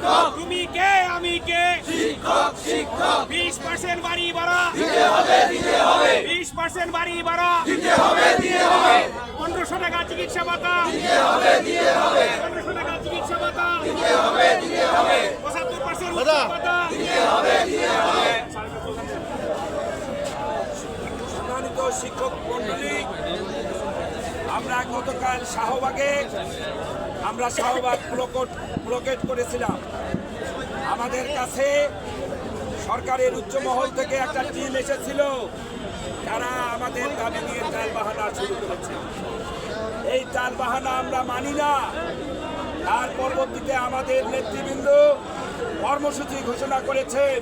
শিক্ষক, তুমি কে আমি কে, শিক্ষক শিক্ষক 20% বাড়ি ভাড়া, দিতে হবে 20% বাড়ি ভাড়া, দিতে হবে 1500 টাকা চিকিৎসা ভাতা, দিতে হবে 1500 টাকা চিকিৎসা ভাতা, দিতে হবে 75% উৎসব ভাতা। সম্মানিত শিক্ষক মন্ডলী, আমরা গতকাল শাহবাগে শাহবাগ ব্লকেট করেছিলাম। আমাদের কাছে সরকারের উচ্চ মহল থেকে একটা টিম এসেছিল, তারা আমাদের দাবি নিয়ে টালবাহানা শুরু করেছে। এই টালবাহানা আমরা মানি না। তার পরবর্তীতে আমাদের নেতৃবৃন্দ কর্মসূচি ঘোষণা করেছেন,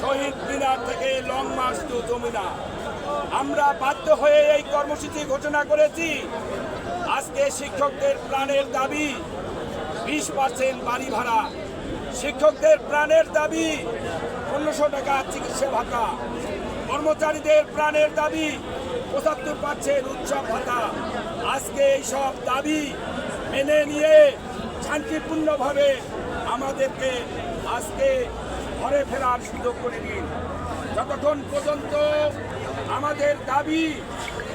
শহীদ মিনার থেকে লং মার্চ টু যমুনা। আমরা বাধ্য হয়ে এই কর্মসূচি ঘোষণা করেছি। আজকে শিক্ষকদের প্রাণের দাবি 20% বাড়ি ভাড়া, শিক্ষকদের প্রাণের দাবি 1500 টাকা চিকিৎসা ভাতা, কর্মচারীদের প্রাণের দাবি 75% উৎসব ভাতা। আজকে এইসব দাবি মেনে নিয়ে শান্তিপূর্ণভাবে আমাদেরকে আজকে ঘরে ফেরার সুযোগ করে দিন। যতক্ষণ পর্যন্ত আমাদের দাবি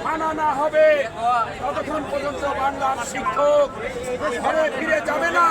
মানা না হবে, ততক্ষণ পর্যন্ত বাংলার শিক্ষক ঘরে ফিরে যাবে না।